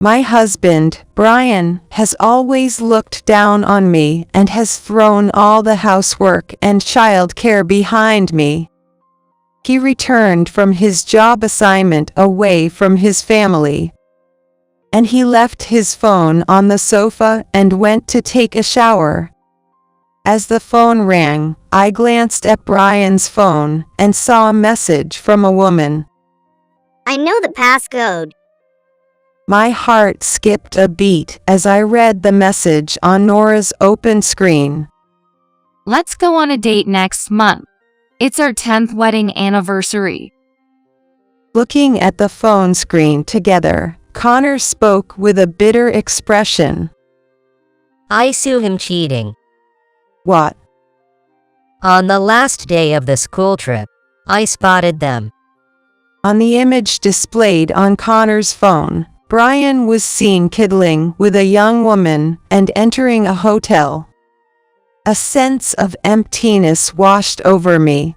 My husband, Brian, has always looked down on me and has thrown all the housework and childcare behind me. He returned from his job assignment away from his family, and he left his phone on the sofa and went to take a shower. As the phone rang, I glanced at Brian's phone and saw a message from a woman. I know the passcode. My heart skipped a beat as I read the message on Nora's open screen. Let's go on a date next month. It's our 10th wedding anniversary. Looking at the phone screen together, Connor spoke with a bitter expression. I sue him cheating. What? On the last day of the school trip, I spotted them. On the image displayed on Connor's phone, Brian was seen kiddling with a young woman and entering a hotel. A sense of emptiness washed over me.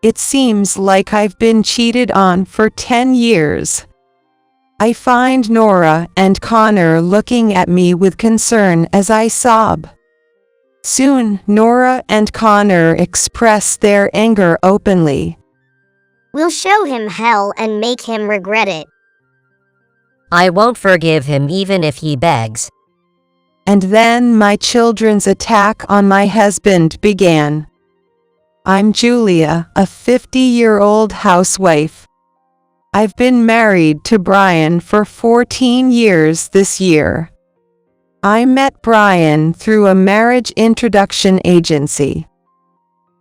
It seems like I've been cheated on for 10 years. I find Nora and Connor looking at me with concern as I sob. Soon, Nora and Connor express their anger openly. We'll show him hell and make him regret it. I won't forgive him even if he begs. And then my children's attack on my husband began. I'm Julia, a 50-year-old housewife. I've been married to Brian for 14 years this year. I met Brian through a marriage introduction agency.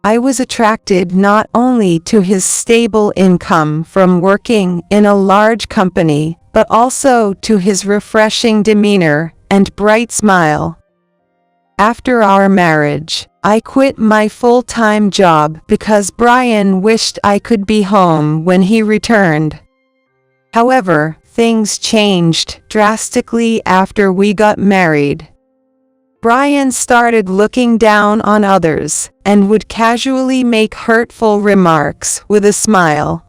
I was attracted not only to his stable income from working in a large company, but also to his refreshing demeanor and bright smile. After our marriage, I quit my full-time job because Brian wished I could be home when he returned. However, things changed drastically after we got married. Brian started looking down on others and would casually make hurtful remarks with a smile.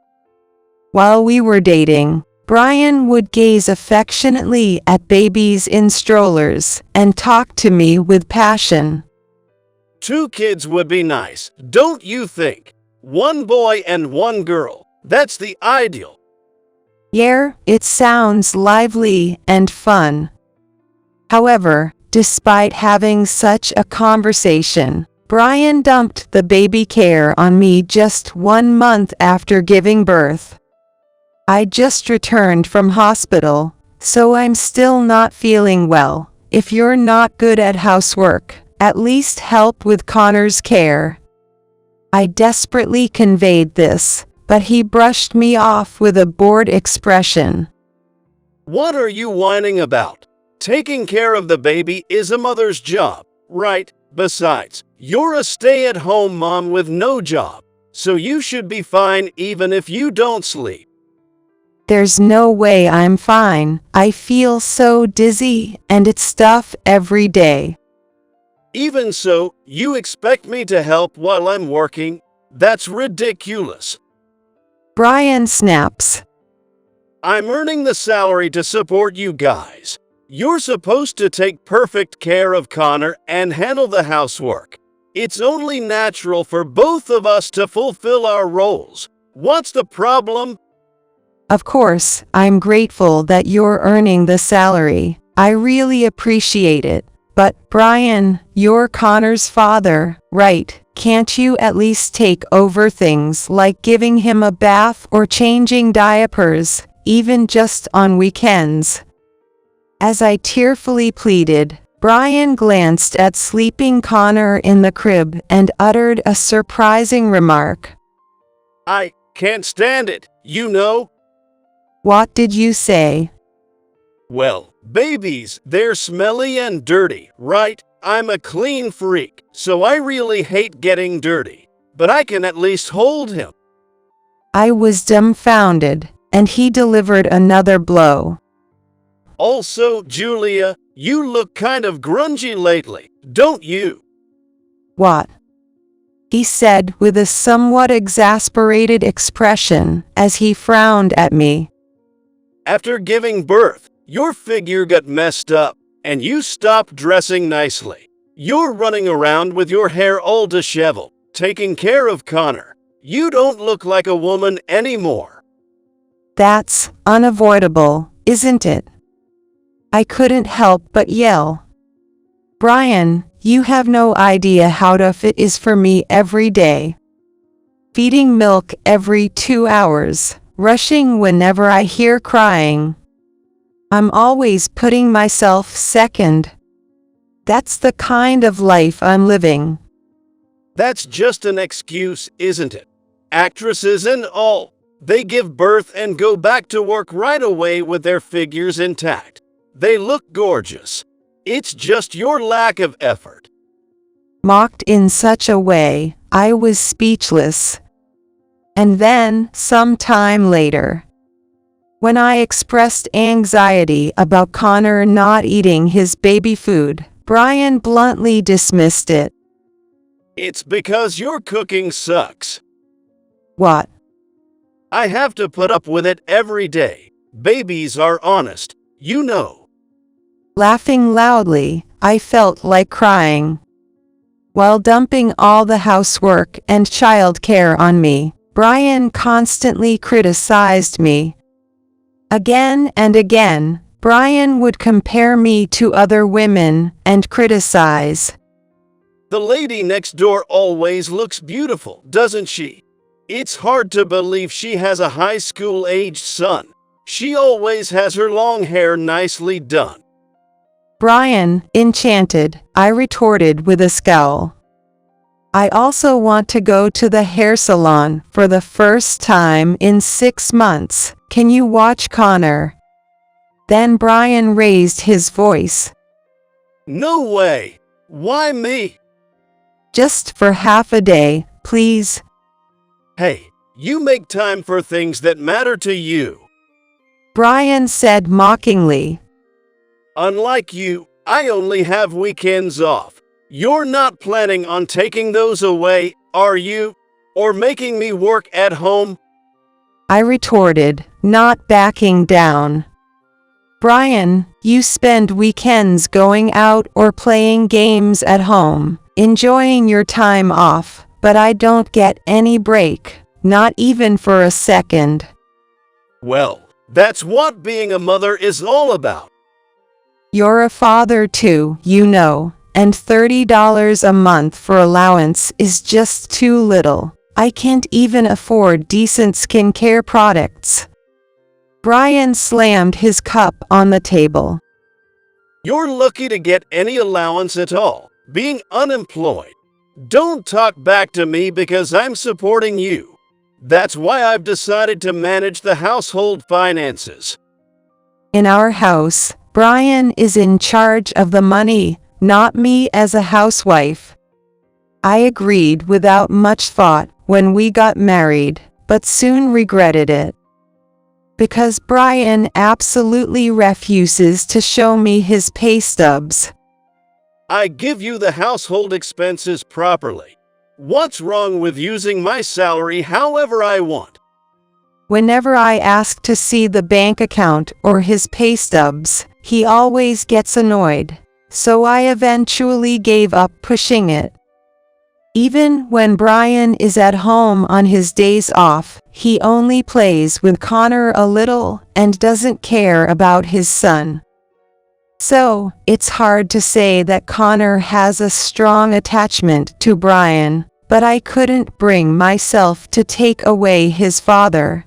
While we were dating, Brian would gaze affectionately at babies in strollers and talk to me with passion. 2 kids would be nice, don't you think? 1 boy and 1 girl. That's the ideal. Yeah, it sounds lively and fun. However, despite having such a conversation, Brian dumped the baby care on me just 1 month after giving birth. I just returned from hospital, so I'm still not feeling well. If you're not good at housework, at least help with Connor's care. I desperately conveyed this, but he brushed me off with a bored expression. What are you whining about? Taking care of the baby is a mother's job, right? Besides, you're a stay-at-home mom with no job, so you should be fine even if you don't sleep. There's no way I'm fine. I feel so dizzy, and it's stuff every day. Even so, you expect me to help while I'm working? That's ridiculous. Brian snaps. I'm earning the salary to support you guys. You're supposed to take perfect care of Connor and handle the housework. It's only natural for both of us to fulfill our roles. What's the problem? Of course, I'm grateful that you're earning the salary. I really appreciate it. But, Brian, you're Connor's father, right? Can't you at least take over things like giving him a bath or changing diapers, even just on weekends? As I tearfully pleaded, Brian glanced at sleeping Connor in the crib and uttered a surprising remark. I can't stand it, you know? What did you say? Well, babies, they're smelly and dirty, right? I'm a clean freak, so I really hate getting dirty. But I can at least hold him. I was dumbfounded, and he delivered another blow. Also, Julia, you look kind of grungy lately, don't you? What? He said with a somewhat exasperated expression as he frowned at me. After giving birth, Your figure got messed up, and you stopped dressing nicely. You're running around with your hair all disheveled, taking care of Connor. You don't look like a woman anymore. That's unavoidable, isn't it? I couldn't help but yell. Brian, you have no idea how tough it is for me every day. Feeding milk every 2 hours, rushing whenever I hear crying. I'm always putting myself second. That's the kind of life I'm living. That's just an excuse, isn't it? Actresses and all, they give birth and go back to work right away with their figures intact. They look gorgeous. It's just your lack of effort. Mocked in such a way, I was speechless. And then, some time later, when I expressed anxiety about Connor not eating his baby food, Brian bluntly dismissed it. It's because your cooking sucks. What? I have to put up with it every day. Babies are honest, you know. Laughing loudly, I felt like crying. While dumping all the housework and childcare on me, Brian constantly criticized me. Again and again, Brian would compare me to other women and criticize. The lady next door always looks beautiful, doesn't she? It's hard to believe she has a high school-aged son. She always has her long hair nicely done. Brian, enchanted, I retorted with a scowl. I also want to go to the hair salon for the first time in 6 months. Can you watch Connor? Then Brian raised his voice. No way! Why me? Just for half a day, please. Hey, you make time for things that matter to you. Brian said mockingly. Unlike you, I only have weekends off. You're not planning on taking those away, are you? Or making me work at home? I retorted, not backing down. Brian, you spend weekends going out or playing games at home, enjoying your time off, but I don't get any break, not even for a second. Well, that's what being a mother is all about. You're a father too, you know, and $30 a month for allowance is just too little. I can't even afford decent skincare products. Brian slammed his cup on the table. You're lucky to get any allowance at all, being unemployed. Don't talk back to me because I'm supporting you. That's why I've decided to manage the household finances. In our house, Brian is in charge of the money, not me as a housewife. I agreed without much thought when we got married, but soon regretted it. Because Brian absolutely refuses to show me his pay stubs. I give you the household expenses properly. What's wrong with using my salary however I want? Whenever I ask to see the bank account or his pay stubs, he always gets annoyed, so I eventually gave up pushing it. Even when Brian is at home on his days off, he only plays with Connor a little and doesn't care about his son. So, it's hard to say that Connor has a strong attachment to Brian, but I couldn't bring myself to take away his father.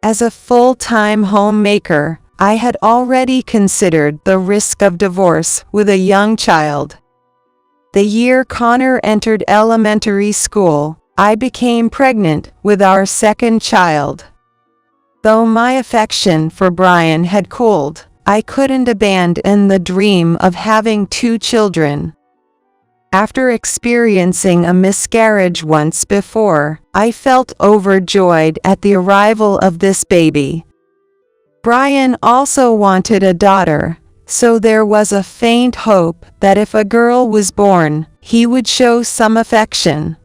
As a full-time homemaker, I had already considered the risk of divorce with a young child. The year Connor entered elementary school, I became pregnant with our second child. Though my affection for Brian had cooled, I couldn't abandon the dream of having 2 children. After experiencing a miscarriage once before, I felt overjoyed at the arrival of this baby. Brian also wanted a daughter, so there was a faint hope that if a girl was born, he would show some affection.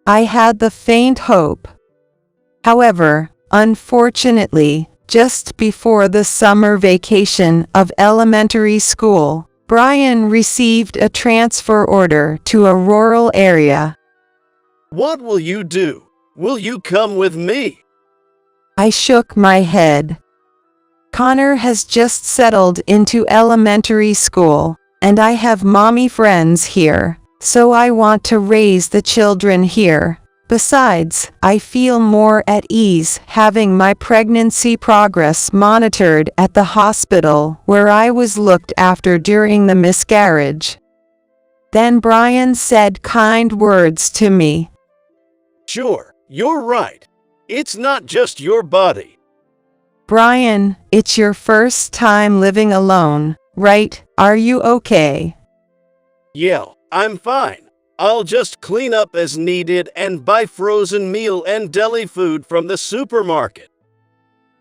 I had the faint hope. However, unfortunately, just before the summer vacation of elementary school, Brian received a transfer order to a rural area. What will you do? Will you come with me? I shook my head. Connor has just settled into elementary school, and I have mommy friends here, so I want to raise the children here. Besides, I feel more at ease having my pregnancy progress monitored at the hospital where I was looked after during the miscarriage. Then Brian said kind words to me. Sure, you're right. It's not just your body. Brian, it's your first time living alone, right? Are you okay? Yeah, I'm fine. I'll just clean up as needed and buy frozen meal and deli food from the supermarket.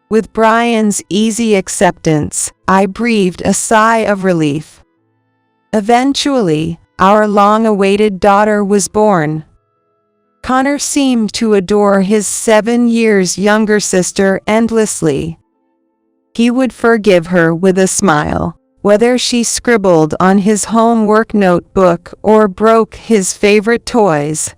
With Brian's easy acceptance, I breathed a sigh of relief. Eventually, our long-awaited daughter was born. Connor seemed to adore his 7 years younger sister endlessly. He would forgive her with a smile, whether she scribbled on his homework notebook or broke his favorite toys.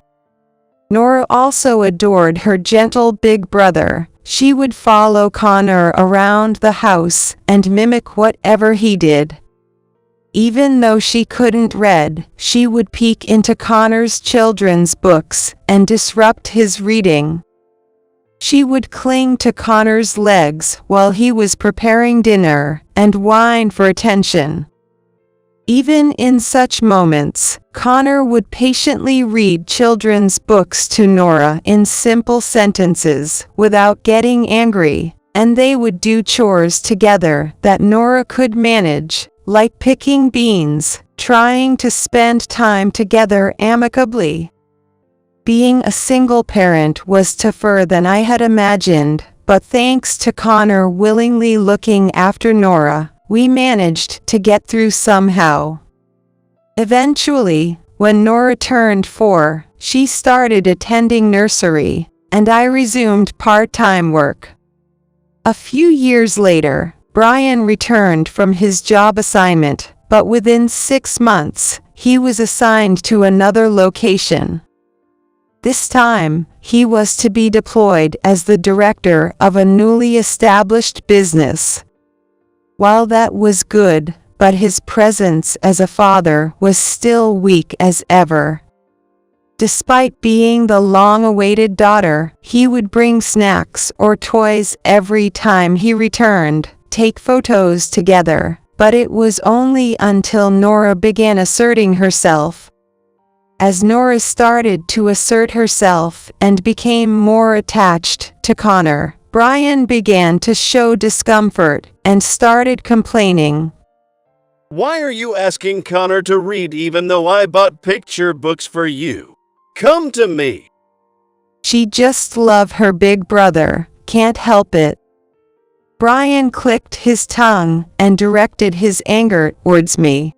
Nora also adored her gentle big brother. She would follow Connor around the house and mimic whatever he did. Even though she couldn't read, she would peek into Connor's children's books and disrupt his reading. She would cling to Connor's legs while he was preparing dinner and whine for attention. Even in such moments, Connor would patiently read children's books to Nora in simple sentences without getting angry, and they would do chores together that Nora could manage, like picking beans, trying to spend time together amicably. Being a single parent was tougher than I had imagined, but thanks to Connor willingly looking after Nora, we managed to get through somehow. Eventually, when Nora turned 4, she started attending nursery, and I resumed part-time work. A few years later, Brian returned from his job assignment, but within 6 months, he was assigned to another location. This time, he was to be deployed as the director of a newly established business. While that was good, but his presence as a father was still weak as ever. Despite being the long-awaited daughter, he would bring snacks or toys every time he returned, take photos together, but it was only until Nora began asserting herself. As Nora started to assert herself and became more attached to Connor, Brian began to show discomfort and started complaining. Why are you asking Connor to read even though I bought picture books for you? Come to me. She just loves her big brother, can't help it. Brian clicked his tongue and directed his anger towards me.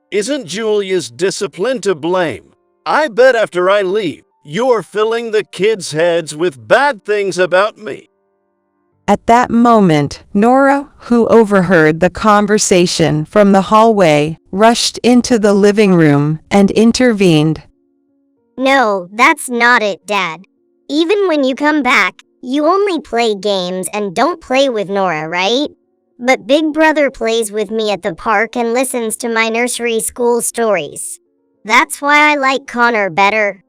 Isn't Julia's discipline to blame? I bet after I leave, you're filling the kids' heads with bad things about me. At that moment, Nora, who overheard the conversation from the hallway, rushed into the living room and intervened. No, that's not it, Dad. Even when you come back, you only play games and don't play with Nora, right? But Big Brother plays with me at the park and listens to my nursery school stories. That's why I like Connor better.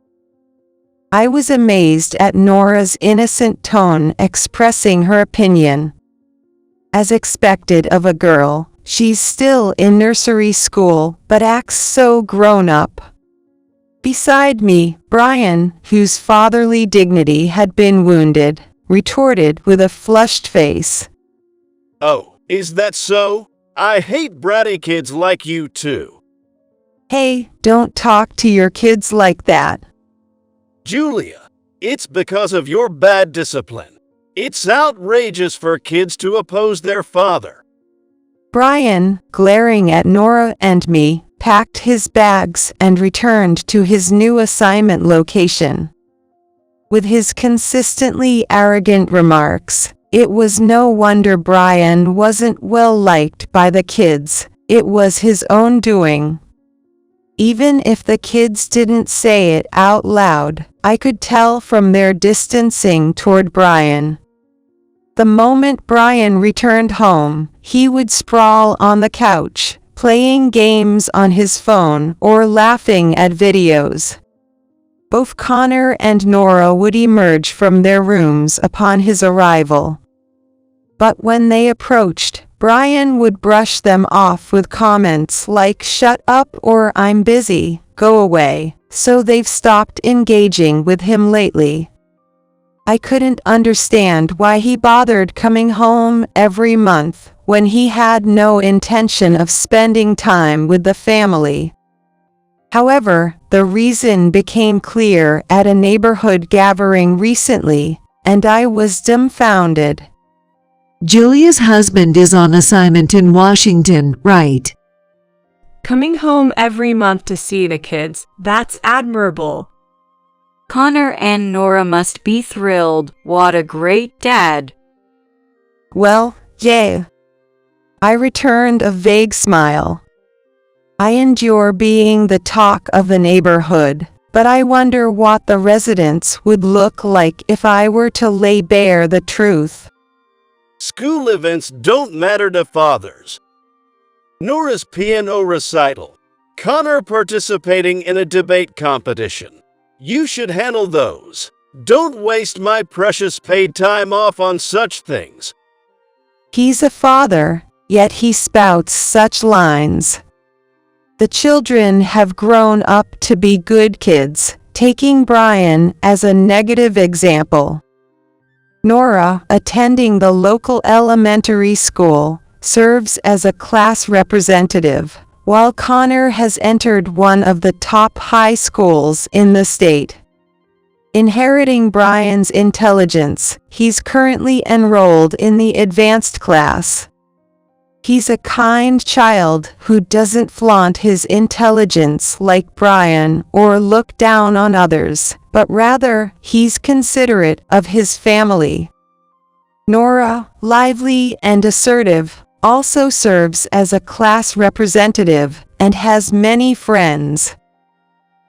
I was amazed at Nora's innocent tone expressing her opinion. As expected of a girl, she's still in nursery school but acts so grown up. Beside me, Brian, whose fatherly dignity had been wounded, retorted with a flushed face. Oh, is that so? I hate bratty kids like you too. Hey, don't talk to your kids like that. Julia, it's because of your bad discipline. It's outrageous for kids to oppose their father. Brian, glaring at Nora and me, packed his bags and returned to his new assignment location. With his consistently arrogant remarks, It was no wonder Brian wasn't well liked by the kids. It was his own doing. Even if the kids didn't say it out loud, I could tell from their distancing toward Brian. The moment Brian returned home, he would sprawl on the couch, playing games on his phone or laughing at videos. Both Connor and Nora would emerge from their rooms upon his arrival. But when they approached, Brian would brush them off with comments like "shut up" or "I'm busy, go away," so they've stopped engaging with him lately. I couldn't understand why he bothered coming home every month when he had no intention of spending time with the family. However, the reason became clear at a neighborhood gathering recently, and I was dumbfounded. Julia's husband is on assignment in Washington, right? Coming home every month to see the kids, that's admirable. Connor and Nora must be thrilled. What a great dad. Well, yeah. I returned a vague smile. I endure being the talk of the neighborhood, but I wonder what the residents would look like if I were to lay bare the truth. School events don't matter to fathers. Nora's piano recital. Connor participating in a debate competition. You should handle those. Don't waste my precious paid time off on such things. He's a father, yet he spouts such lines. The children have grown up to be good kids, taking Brian as a negative example. Nora, attending the local elementary school, serves as a class representative, while Connor has entered one of the top high schools in the state. Inheriting Brian's intelligence, he's currently enrolled in the advanced class. He's a kind child who doesn't flaunt his intelligence like Brian or look down on others, but rather, he's considerate of his family. Nora, lively and assertive, also serves as a class representative and has many friends.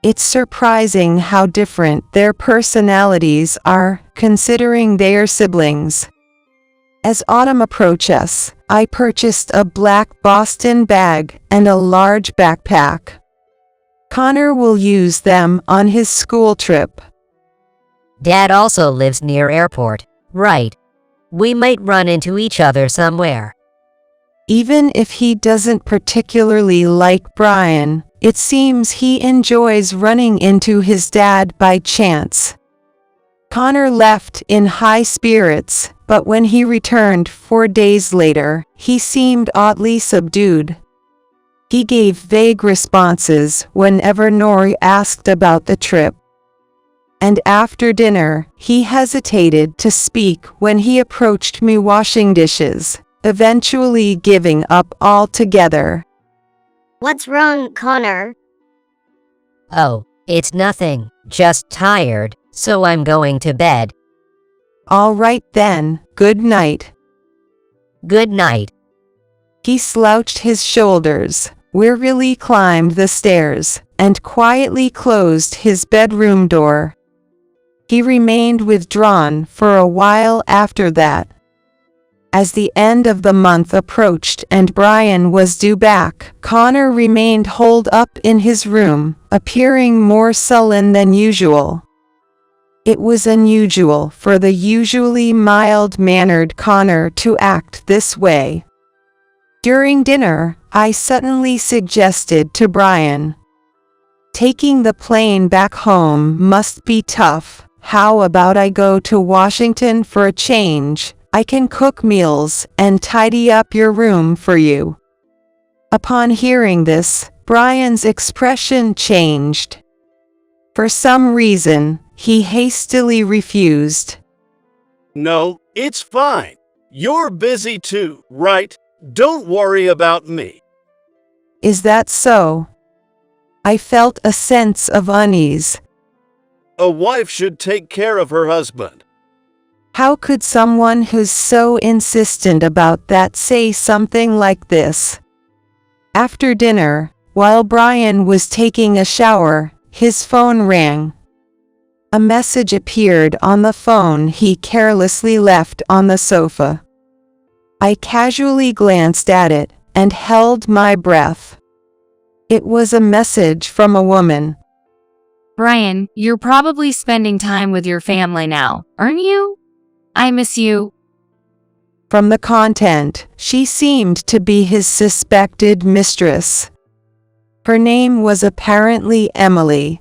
It's surprising how different their personalities are, considering they are siblings. As autumn approaches, I purchased a black Boston bag and a large backpack. Connor will use them on his school trip. Dad also lives near airport, right? We might run into each other somewhere. Even if he doesn't particularly like Brian, it seems he enjoys running into his dad by chance. Connor left in high spirits, but when he returned 4 days later, he seemed oddly subdued. He gave vague responses whenever Nora asked about the trip. And after dinner, he hesitated to speak when he approached me washing dishes, eventually giving up altogether. What's wrong, Connor? Oh, it's nothing, just tired, so I'm going to bed. All right then, good night. Good night. He slouched his shoulders, wearily climbed the stairs, and quietly closed his bedroom door. He remained withdrawn for a while after that. As the end of the month approached and Brian was due back, Connor remained holed up in his room, appearing more sullen than usual. It was unusual for the usually mild-mannered Connor to act this way. During dinner, I suddenly suggested to Brian, "Taking the plane back home must be tough. How about I go to Washington for a change? I can cook meals and tidy up your room for you." Upon hearing this, Brian's expression changed. For some reason, he hastily refused. No, it's fine. You're busy too, right? Don't worry about me. Is that so? I felt a sense of unease. A wife should take care of her husband. How could someone who's so insistent about that say something like this? After dinner, while Brian was taking a shower, his phone rang. A message appeared on the phone he carelessly left on the sofa. I casually glanced at it and held my breath. It was a message from a woman. Brian, you're probably spending time with your family now, aren't you? I miss you. From the content, she seemed to be his suspected mistress. Her name was apparently Emily.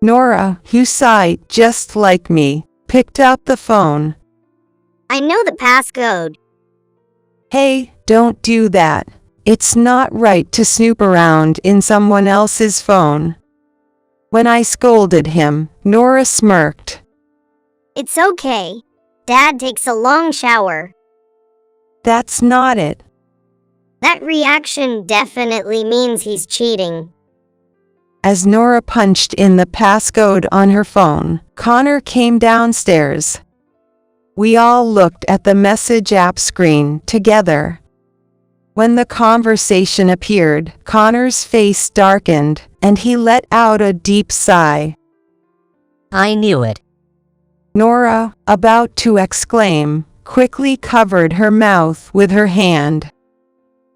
Nora, who sighed just like me, picked up the phone. I know the passcode. Hey, don't do that. It's not right to snoop around in someone else's phone. When I scolded him, Nora smirked. It's okay. Dad takes a long shower. That's not it. That reaction definitely means he's cheating. As Nora punched in the passcode on her phone, Connor came downstairs. We all looked at the message app screen together. When the conversation appeared, Connor's face darkened, and he let out a deep sigh. I knew it. Nora, about to exclaim, quickly covered her mouth with her hand.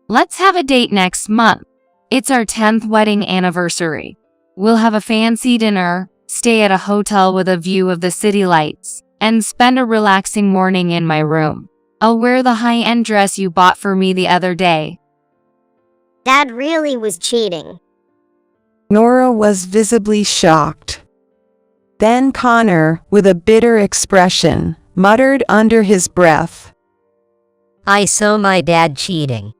Let's have a date next month. It's our 10th wedding anniversary. We'll have a fancy dinner, stay at a hotel with a view of the city lights, and spend a relaxing morning in my room. I'll wear the high-end dress you bought for me the other day. Dad really was cheating. Nora was visibly shocked. Then Connor, with a bitter expression, muttered under his breath. I saw my dad cheating.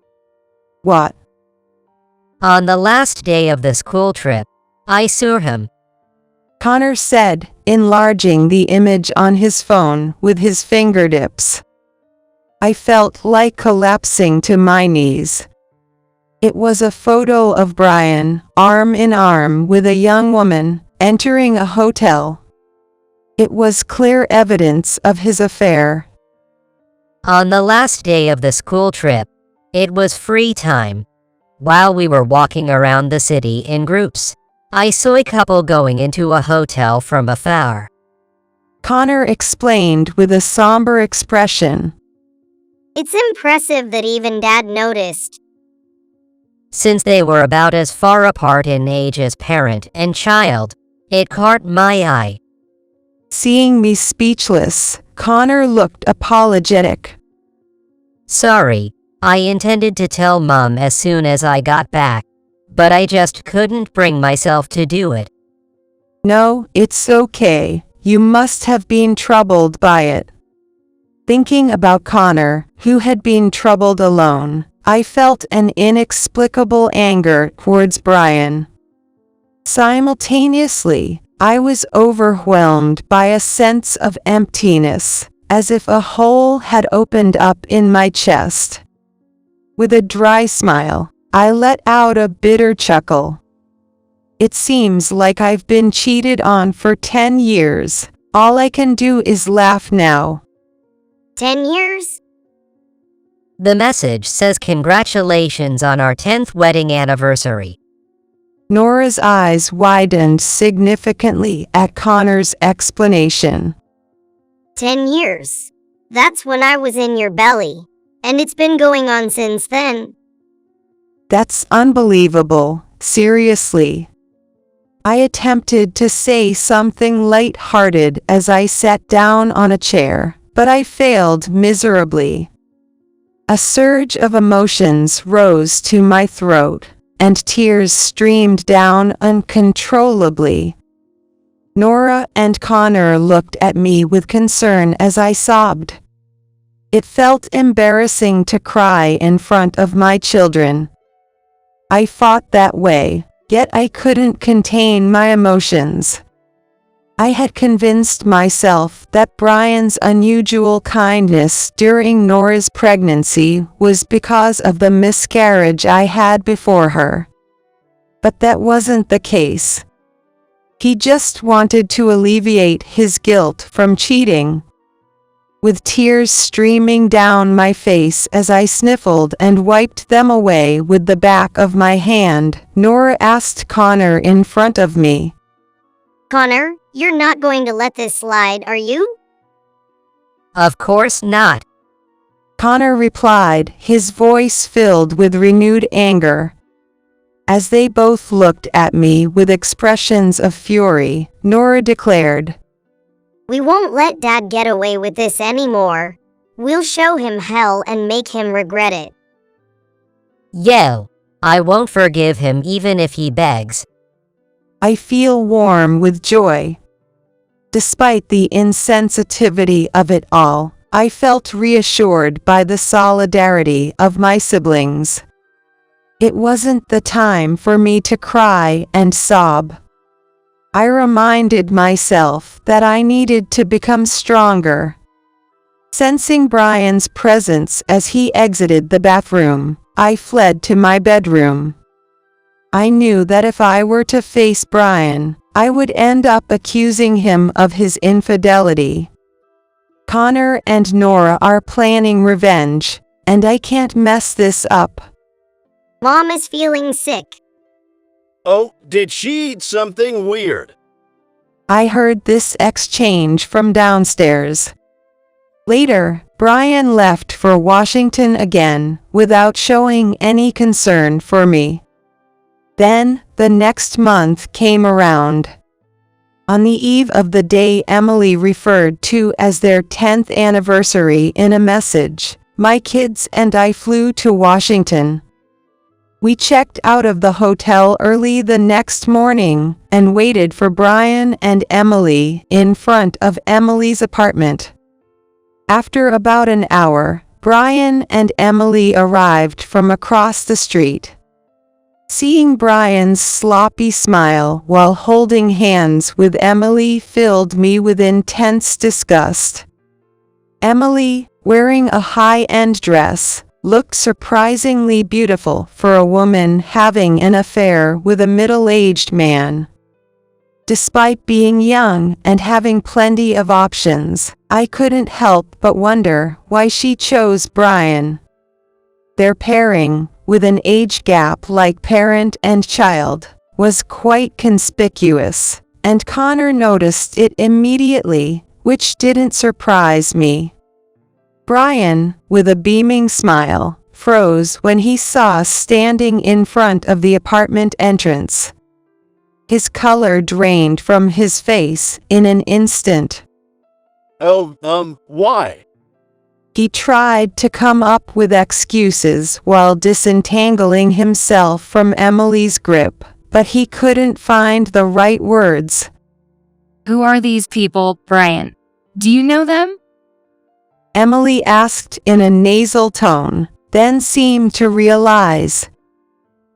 What? On the last day of the school trip, I saw him. Connor said, enlarging the image on his phone with his fingertips. I felt like collapsing to my knees. It was a photo of Brian, arm in arm with a young woman, entering a hotel. It was clear evidence of his affair. On the last day of the school trip, it was free time. While we were walking around the city in groups, I saw a couple going into a hotel from afar. Connor explained with a somber expression. It's impressive that even Dad noticed. Since they were about as far apart in age as parent and child, it caught my eye. Seeing me speechless, Connor looked apologetic. Sorry, I intended to tell Mom as soon as I got back, but I just couldn't bring myself to do it. No, it's okay. You must have been troubled by it. Thinking about Connor, who had been troubled alone, I felt an inexplicable anger towards Brian. Simultaneously, I was overwhelmed by a sense of emptiness, as if a hole had opened up in my chest. With a dry smile, I let out a bitter chuckle. It seems like I've been cheated on for 10 years. All I can do is laugh now. 10 years? The message says congratulations on our 10th wedding anniversary. Nora's eyes widened significantly at Connor's explanation. 10 years. That's when I was in your belly. And it's been going on since then. That's unbelievable, seriously. I attempted to say something light-hearted as I sat down on a chair, but I failed miserably. A surge of emotions rose to my throat, and tears streamed down uncontrollably. Nora and Connor looked at me with concern as I sobbed. It felt embarrassing to cry in front of my children. I fought that way, yet I couldn't contain my emotions. I had convinced myself that Brian's unusual kindness during Nora's pregnancy was because of the miscarriage I had before her. But that wasn't the case. He just wanted to alleviate his guilt from cheating. with tears streaming down my face as I sniffled and wiped them away with the back of my hand. Nora asked Connor in front of me. Connor, you're not going to let this slide, are you? Of course not. Connor replied, his voice filled with renewed anger. As they both looked at me with expressions of fury, Nora declared, We won't let Dad get away with this anymore. We'll show him hell and make him regret it. Yo, I won't forgive him even if he begs. I feel warm with joy. Despite the insensitivity of it all, I felt reassured by the solidarity of my siblings. It wasn't the time for me to cry and sob. I reminded myself that I needed to become stronger. Sensing Brian's presence as he exited the bathroom, I fled to my bedroom. I knew that if I were to face Brian, I would end up accusing him of his infidelity. Connor and Nora are planning revenge, and I can't mess this up. Mom is feeling sick. Oh, did she eat something weird? I heard this exchange from downstairs. Later, Brian left for Washington again, without showing any concern for me. Then, the next month came around. On the eve of the day Emily referred to as their 10th anniversary in a message, my kids and I flew to Washington. We checked out of the hotel early the next morning and waited for Brian and Emily in front of Emily's apartment. After about an hour, Brian and Emily arrived from across the street. Seeing Brian's sloppy smile while holding hands with Emily filled me with intense disgust. Emily, wearing a high-end dress, looked surprisingly beautiful for a woman having an affair with a middle-aged man. Despite being young and having plenty of options, I couldn't help but wonder why she chose Brian. Their pairing, with an age gap like parent and child, was quite conspicuous, and Connor noticed it immediately, which didn't surprise me. Brian, with a beaming smile, froze when he saw us standing in front of the apartment entrance. His color drained from his face in an instant. Oh, why? He tried to come up with excuses while disentangling himself from Emily's grip, but he couldn't find the right words. Who are these people, Brian? Do you know them? Emily asked in a nasal tone, then seemed to realize.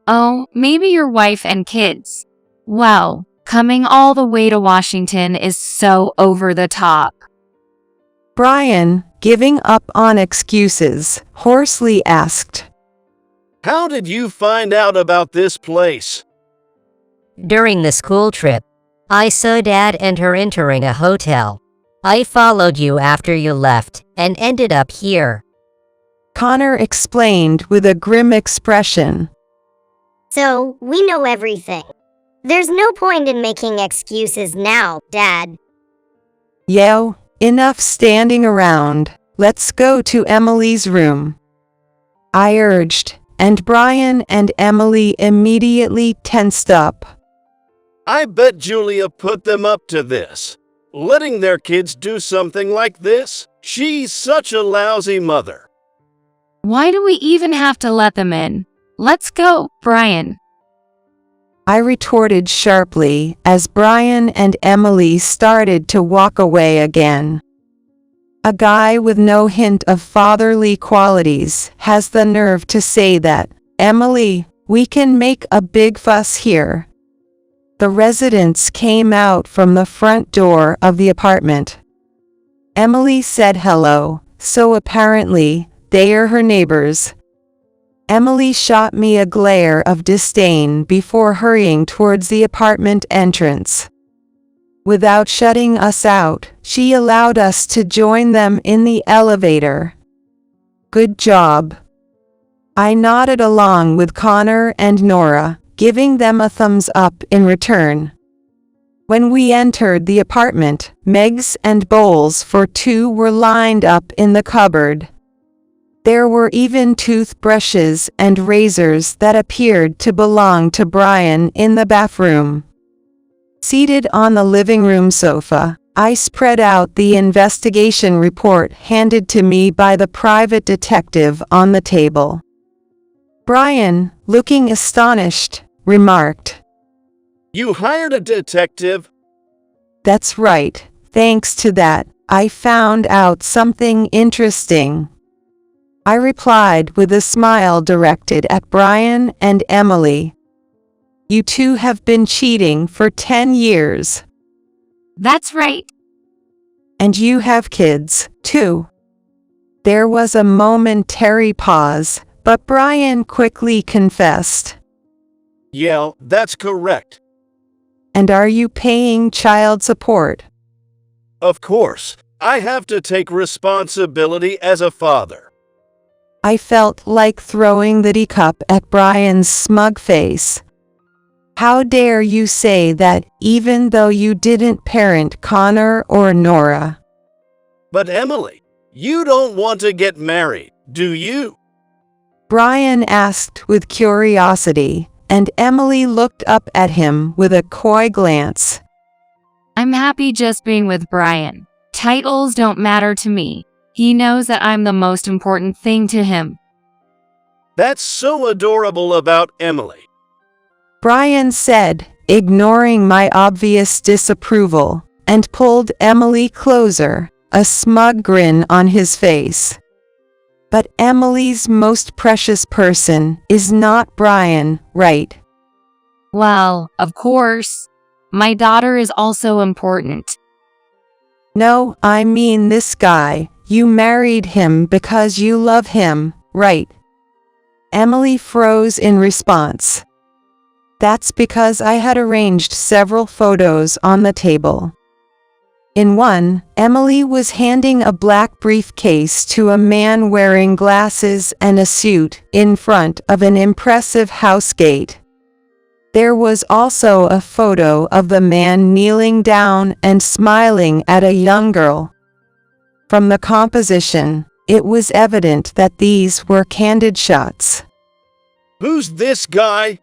Oh, maybe your wife and kids. Wow, coming all the way to Washington is so over the top. Brian, giving up on excuses, hoarsely asked. How did you find out about this place? During the school trip, I saw Dad and her entering a hotel. I followed you after you left and ended up here. Connor explained with a grim expression. So, we know everything. There's no point in making excuses now, Dad. Yo, enough standing around. Let's go to Emily's room. I urged, and Brian and Emily immediately tensed up. I bet Julia put them up to this. Letting their kids do something like this? She's such a lousy mother. Why do we even have to let them in? Let's go, Brian. I retorted sharply as Brian and Emily started to walk away again. A guy with no hint of fatherly qualities has the nerve to say that, Emily, we can make a big fuss here. The residents came out from the front door of the apartment. Emily said hello, so apparently, they are her neighbors. Emily shot me a glare of disdain before hurrying towards the apartment entrance. Without shutting us out, she allowed us to join them in the elevator. Good job. I nodded along with Connor and Nora, giving them a thumbs up in return. When we entered the apartment, Megs and bowls for two were lined up in the cupboard. There were even toothbrushes and razors that appeared to belong to Brian in the bathroom. Seated on the living room sofa, I spread out the investigation report handed to me by the private detective on the table. Brian, looking astonished, remarked, "You hired a detective?" "That's right. Thanks to that, I found out something interesting," I replied with a smile directed at Brian and Emily. "You two have been cheating for 10 years. That's right. And you have kids, too." There was a momentary pause, but Brian quickly confessed. "Yeah, that's correct." "And are you paying child support?" "Of course. I have to take responsibility as a father." I felt like throwing the teacup at Brian's smug face. "How dare you say that, even though you didn't parent Connor or Nora?" "But Emily, you don't want to get married, do you?" Brian asked with curiosity, and Emily looked up at him with a coy glance. I'm happy just being with Brian. Titles don't matter to me. He knows that I'm the most important thing to him. "That's so adorable about Emily." Brian said, ignoring my obvious disapproval, and pulled Emily closer, a smug grin on his face. "But Emily's most precious person is not Brian, right?" Well, of course. My daughter is also important. "No, I mean this guy. You married him because you love him, right?" Emily froze in response. That's because I had arranged several photos on the table. In one, Emily was handing a black briefcase to a man wearing glasses and a suit in front of an impressive house gate. There was also a photo of the man kneeling down and smiling at a young girl. From the composition, it was evident that these were candid shots. "Who's this guy?"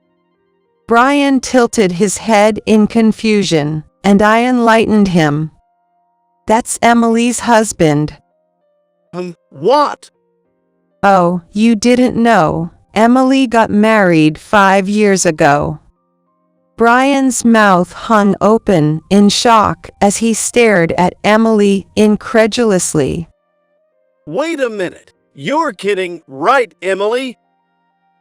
Brian tilted his head in confusion, and I enlightened him. "That's Emily's husband." What?" "Oh, you didn't know. Emily got married 5 years ago." Brian's mouth hung open in shock as he stared at Emily incredulously. "Wait a minute. You're kidding, right, Emily?"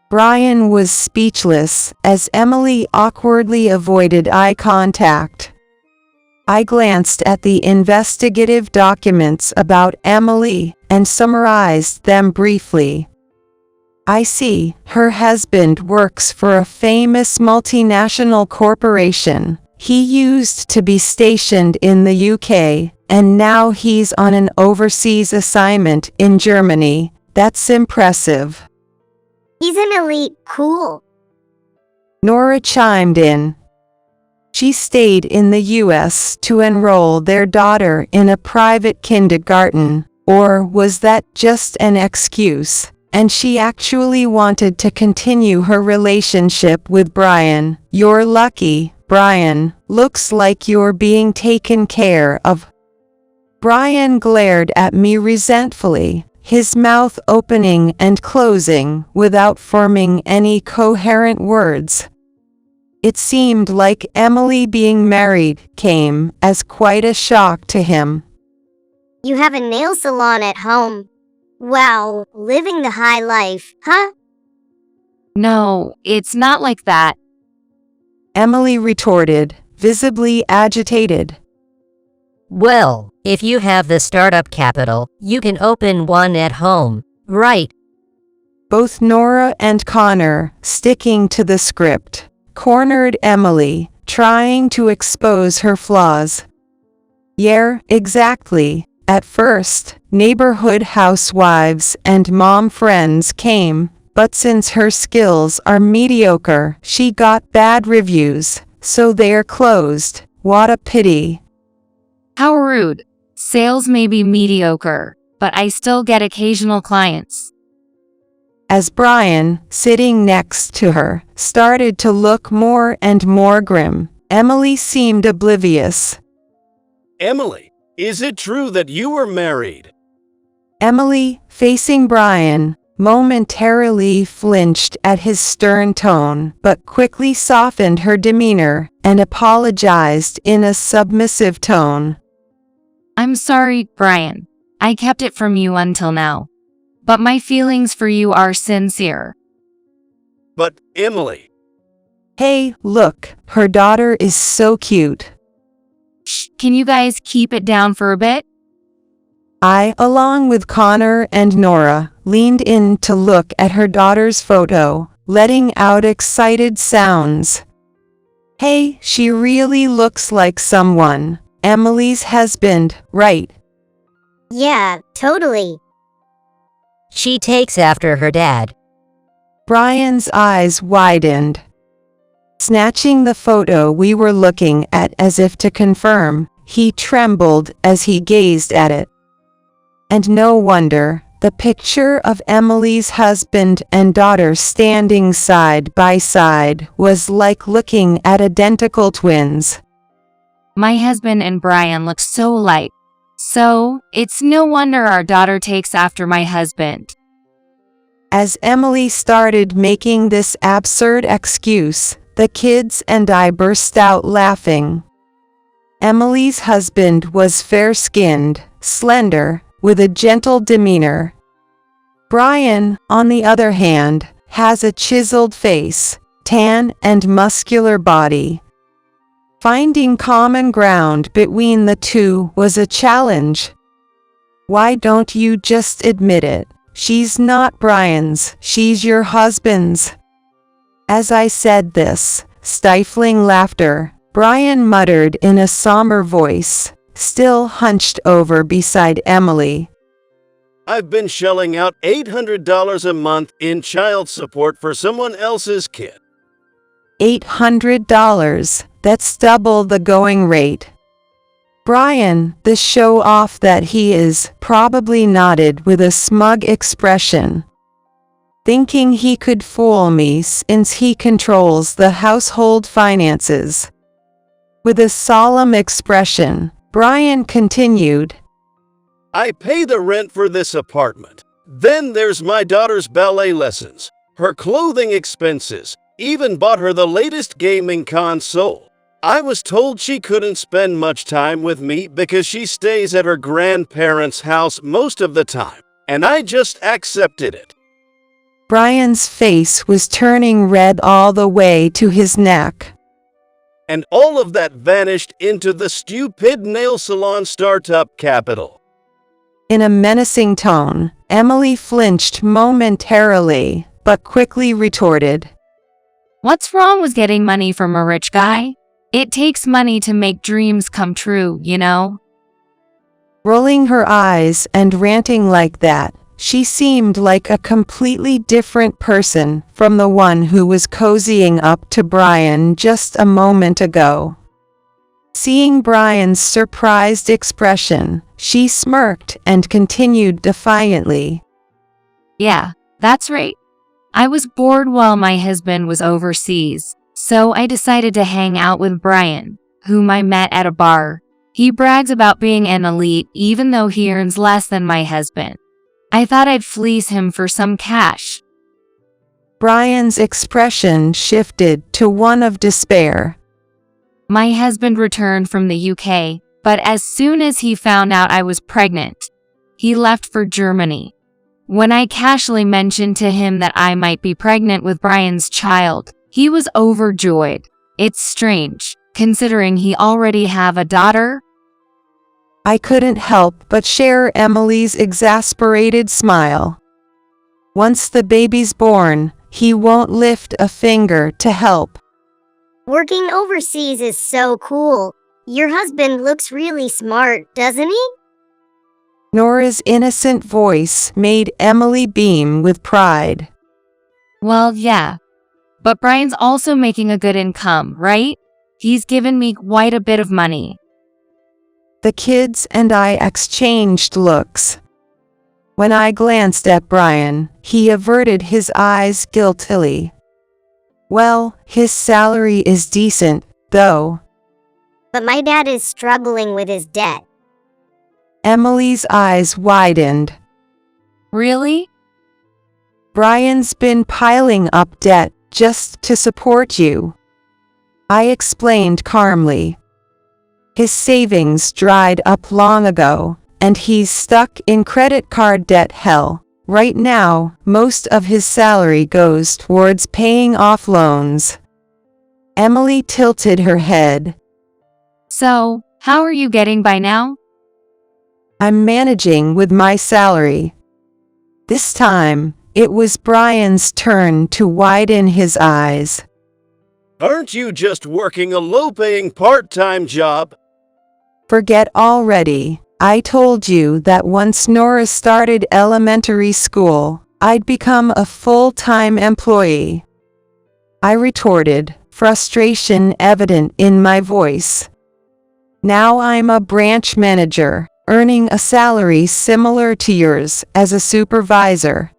Brian was speechless as Emily awkwardly avoided eye contact. I glanced at the investigative documents about Emily and summarized them briefly. "I see, her husband works for a famous multinational corporation. He used to be stationed in the UK, and now he's on an overseas assignment in Germany. That's impressive." He's an elite cool. Nora chimed in. She stayed in the US to enroll their daughter in a private kindergarten, or was that just an excuse? And she actually wanted to continue her relationship with Brian. "You're lucky, Brian. Looks like you're being taken care of." Brian glared at me resentfully, his mouth opening and closing without forming any coherent words. It seemed like Emily being married came as quite a shock to him. You have a nail salon at home. Wow, living the high life, huh? No, it's not like that. Emily retorted, visibly agitated. Well, if you have the startup capital, you can open one at home, right? Both Nora and Connor, sticking to the script, cornered Emily, trying to expose her flaws. Yeah, exactly. At first, neighborhood housewives and mom friends came, but since her skills are mediocre, she got bad reviews, so they're closed. What a pity. How rude. Sales may be mediocre, but I still get occasional clients. As Brian, sitting next to her, started to look more and more grim, Emily seemed oblivious. Emily, is it true that you were married? Emily, facing Brian, momentarily flinched at his stern tone, but quickly softened her demeanor and apologized in a submissive tone. I'm sorry, Brian. I kept it from you until now. But my feelings for you are sincere. But, Emily. Hey, look, her daughter is so cute. Shh, can you guys keep it down for a bit? I, along with Connor and Nora, leaned in to look at her daughter's photo, letting out excited sounds. Hey, she really looks like someone. Emily's husband, right? Yeah, totally. She takes after her dad. Brian's eyes widened. Snatching the photo we were looking at as if to confirm, he trembled as he gazed at it. And no wonder, the picture of Emily's husband and daughter standing side by side was like looking at identical twins. My husband and Brian look so alike. So, it's no wonder our daughter takes after my husband. As Emily started making this absurd excuse, the kids and I burst out laughing. Emily's husband was fair-skinned, slender, with a gentle demeanor. Brian, on the other hand, has a chiseled face, tan and muscular body. Finding common ground between the two was a challenge. Why don't you just admit it? She's not Brian's, she's your husband's. As I said this, stifling laughter, Brian muttered in a somber voice, still hunched over beside Emily. I've been shelling out $800 a month in child support for someone else's kid. $800, that's double the going rate. Brian, the show-off that he is, probably nodded with a smug expression. Thinking he could fool me since he controls the household finances. With a solemn expression, Brian continued, I pay the rent for this apartment. Then there's my daughter's ballet lessons, her clothing expenses, even bought her the latest gaming console. I was told she couldn't spend much time with me because she stays at her grandparents' house most of the time, and I just accepted it. Brian's face was turning red all the way to his neck. And all of that vanished into the stupid nail salon startup capital. In a menacing tone, Emily flinched momentarily, but quickly retorted, What's wrong with getting money from a rich guy? It takes money to make dreams come true, you know? Rolling her eyes and ranting like that, she seemed like a completely different person from the one who was cozying up to Brian just a moment ago. Seeing Brian's surprised expression, she smirked and continued defiantly. Yeah, that's right. I was bored while my husband was overseas, so I decided to hang out with Brian, whom I met at a bar. He brags about being an elite even though he earns less than my husband. I thought I'd fleece him for some cash. Brian's expression shifted to one of despair. My husband returned from the UK, but as soon as he found out I was pregnant, he left for Germany. When I casually mentioned to him that I might be pregnant with Brian's child, he was overjoyed. It's strange, considering he already have a daughter. I couldn't help but share Emily's exasperated smile. Once the baby's born, he won't lift a finger to help. Working overseas is so cool. Your husband looks really smart, doesn't he? Nora's innocent voice made Emily beam with pride. Well, yeah. But Brian's also making a good income, right? He's given me quite a bit of money. The kids and I exchanged looks. When I glanced at Brian, he averted his eyes guiltily. Well, his salary is decent, though. But my dad is struggling with his debt. Emily's eyes widened. Really? Brian's been piling up debt just to support you, I explained calmly. His savings dried up long ago, and he's stuck in credit card debt hell. Right now, most of his salary goes towards paying off loans. Emily tilted her head. So, how are you getting by now? I'm managing with my salary. This time, it was Brian's turn to widen his eyes. Aren't you just working a low-paying part-time job? Forget already. I told you that once Nora started elementary school, I'd become a full-time employee. I retorted, frustration evident in my voice. Now I'm a branch manager, earning a salary similar to yours as a supervisor.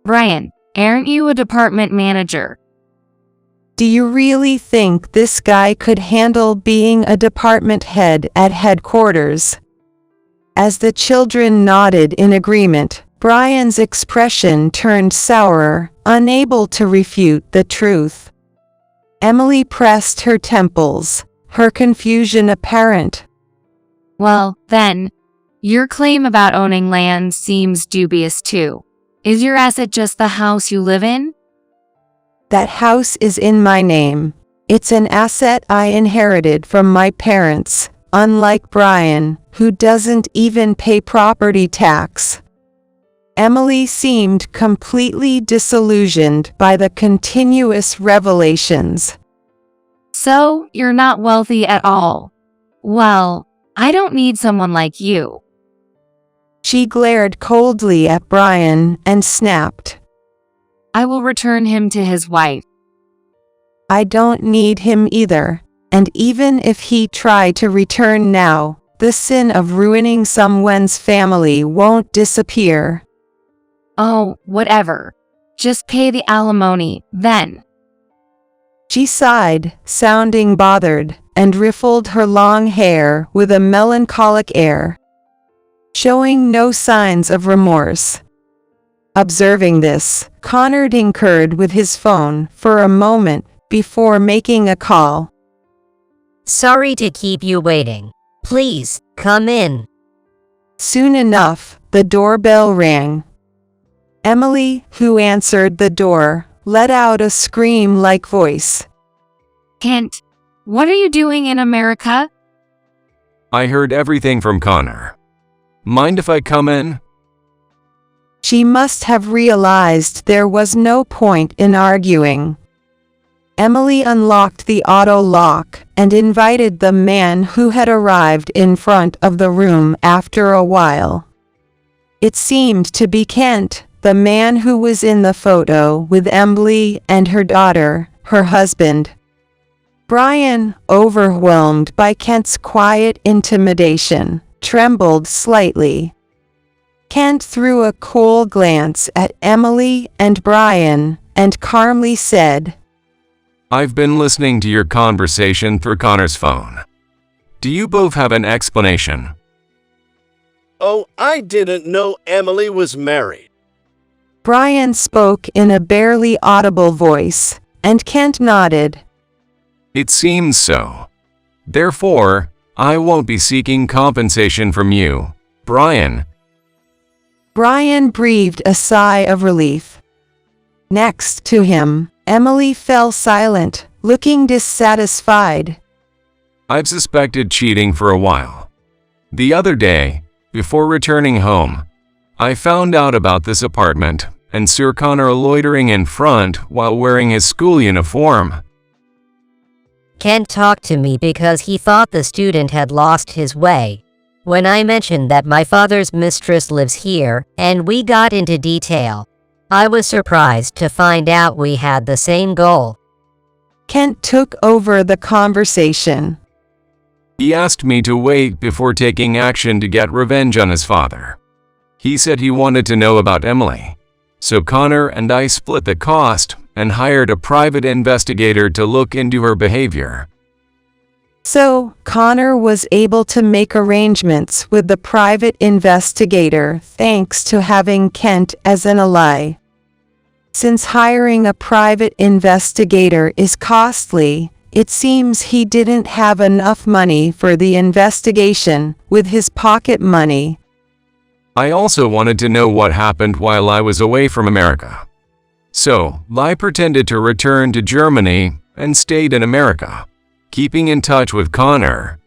Brian, aren't you a department manager? Do you really think this guy could handle being a department head at headquarters? As the children nodded in agreement, Brian's expression turned sourer, unable to refute the truth. Emily pressed her temples, her confusion apparent. Well, then, your claim about owning land seems dubious too. Is your asset just the house you live in? That house is in my name. It's an asset I inherited from my parents, unlike Brian, who doesn't even pay property tax. Emily seemed completely disillusioned by the continuous revelations. So, you're not wealthy at all. Well, I don't need someone like you. She glared coldly at Brian and snapped. I will return him to his wife. I don't need him either, and even if he tried to return now, the sin of ruining someone's family won't disappear. Oh, whatever. Just pay the alimony, then. She sighed, sounding bothered, and riffled her long hair with a melancholic air, showing no signs of remorse. Observing this, Connor tinkered with his phone for a moment before making a call. Sorry to keep you waiting. Please, come in. Soon enough, the doorbell rang. Emily, who answered the door, let out a scream-like voice. Kent, what are you doing in America? I heard everything from Connor. Mind if I come in? She must have realized there was no point in arguing. Emily unlocked the auto lock and invited the man who had arrived in front of the room after a while. It seemed to be Kent, the man who was in the photo with Emily and her daughter, her husband. Brian, overwhelmed by Kent's quiet intimidation, trembled slightly. Kent threw a cool glance at Emily and Brian and calmly said, I've been listening to your conversation through Connor's phone. Do you both have an explanation? Oh, I didn't know Emily was married. Brian spoke in a barely audible voice, and Kent nodded. It seems so. Therefore, I won't be seeking compensation from you, Brian. Brian breathed a sigh of relief. Next to him, Emily fell silent, looking dissatisfied. I've suspected cheating for a while. The other day, before returning home, I found out about this apartment and saw Connor loitering in front while wearing his school uniform. Kent talked to me because he thought the student had lost his way. When I mentioned that my father's mistress lives here, and we got into detail, I was surprised to find out we had the same goal. Kent took over the conversation. He asked me to wait before taking action to get revenge on his father. He said he wanted to know about Emily. So Connor and I split the cost and hired a private investigator to look into her behavior. So, Connor was able to make arrangements with the private investigator thanks to having Kent as an ally. Since hiring a private investigator is costly, it seems he didn't have enough money for the investigation with his pocket money. I also wanted to know what happened while I was away from America. So, I pretended to return to Germany and stayed in America, keeping in touch with Connor.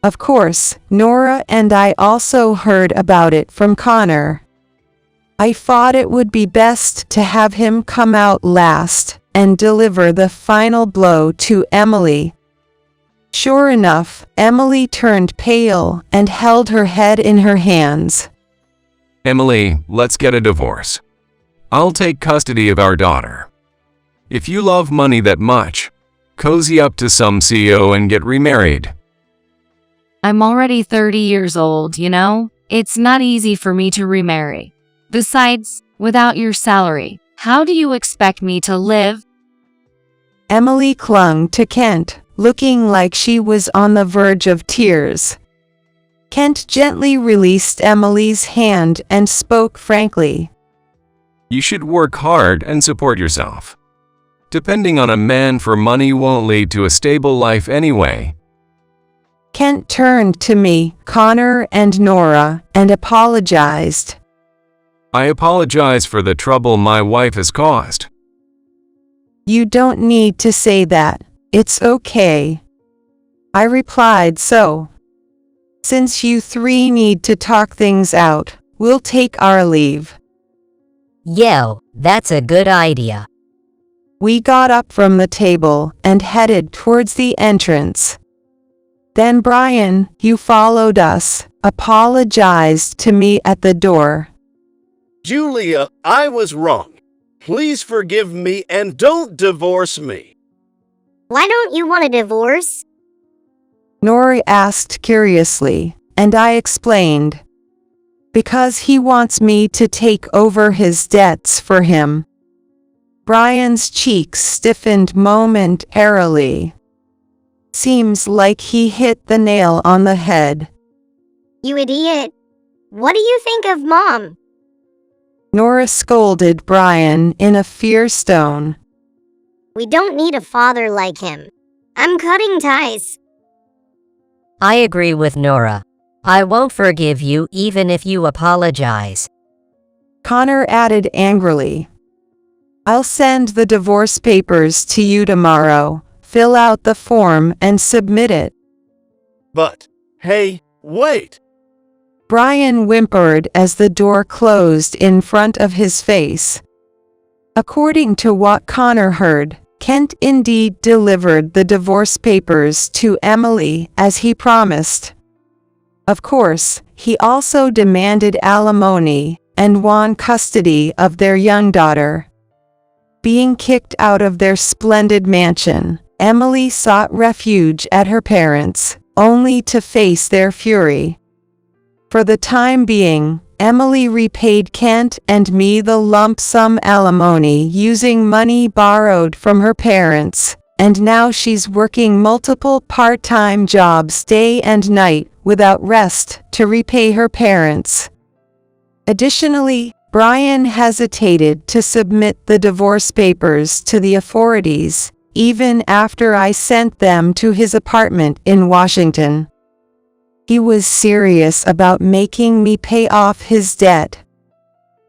Of course, Nora and I also heard about it from Connor. I thought it would be best to have him come out last and deliver the final blow to Emily. Sure enough, Emily turned pale and held her head in her hands. Emily, let's get a divorce. I'll take custody of our daughter. If you love money that much, cozy up to some CEO and get remarried. I'm already 30 years old, you know? It's not easy for me to remarry. Besides, without your salary, how do you expect me to live? Emily clung to Kent, looking like she was on the verge of tears. Kent gently released Emily's hand and spoke frankly. You should work hard and support yourself. Depending on a man for money won't lead to a stable life anyway. Kent turned to me, Connor, and Nora, and apologized. I apologize for the trouble my wife has caused. You don't need to say that. It's okay. I replied, so. Since you three need to talk things out, we'll take our leave. Yo, that's a good idea. We got up from the table and headed towards the entrance. Then Brian, who followed us, apologized to me at the door. Julia, I was wrong. Please forgive me and don't divorce me. Why don't you want a divorce? Nora asked curiously, and I explained. Because he wants me to take over his debts for him. Brian's cheeks stiffened momentarily. Seems like he hit the nail on the head. You idiot. What do you think of Mom? Nora scolded Brian in a fierce tone. We don't need a father like him. I'm cutting ties. I agree with Nora. I won't forgive you even if you apologize. Connor added angrily. I'll send the divorce papers to you tomorrow. Fill out the form and submit it. But, hey, wait. Brian whimpered as the door closed in front of his face. According to what Connor heard, Kent indeed delivered the divorce papers to Emily as he promised. Of course, he also demanded alimony and won custody of their young daughter. Being kicked out of their splendid mansion, Emily sought refuge at her parents', only to face their fury. For the time being, Emily repaid Kent and me the lump sum alimony using money borrowed from her parents, and now she's working multiple part-time jobs day and night without rest to repay her parents. Additionally, Brian hesitated to submit the divorce papers to the authorities, even after I sent them to his apartment in Washington. He was serious about making me pay off his debt.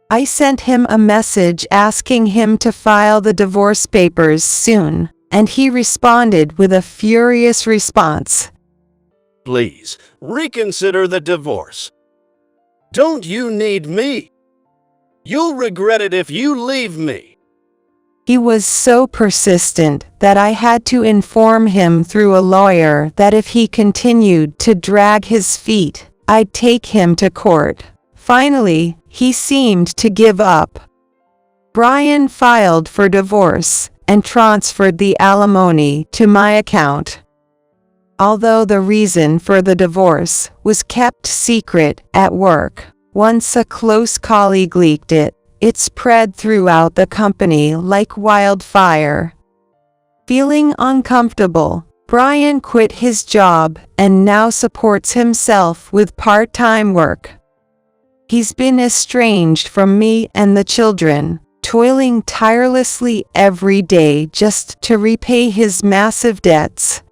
I sent him a message asking him to file the divorce papers soon, and he responded with a furious response. Please, reconsider the divorce. Don't you need me? You'll regret it if you leave me. He was so persistent that I had to inform him through a lawyer that if he continued to drag his feet, I'd take him to court. Finally, he seemed to give up. Brian filed for divorce and transferred the alimony to my account. Although the reason for the divorce was kept secret at work, once a close colleague leaked it, it spread throughout the company like wildfire. Feeling uncomfortable, Brian quit his job and now supports himself with part-time work. He's been estranged from me and the children, toiling tirelessly every day just to repay his massive debts.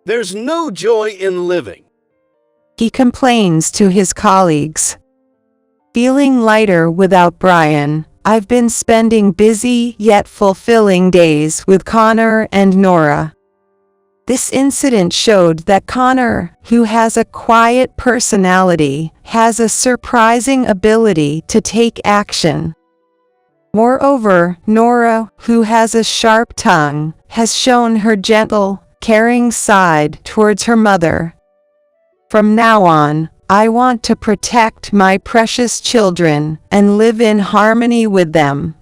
There's no joy in living, he complains to his colleagues. Feeling lighter without Brian, I've been spending busy yet fulfilling days with Connor and Nora. This incident showed that Connor, who has a quiet personality, has a surprising ability to take action. Moreover, Nora, who has a sharp tongue, has shown her gentle, caring side towards her mother. From now on, I want to protect my precious children and live in harmony with them.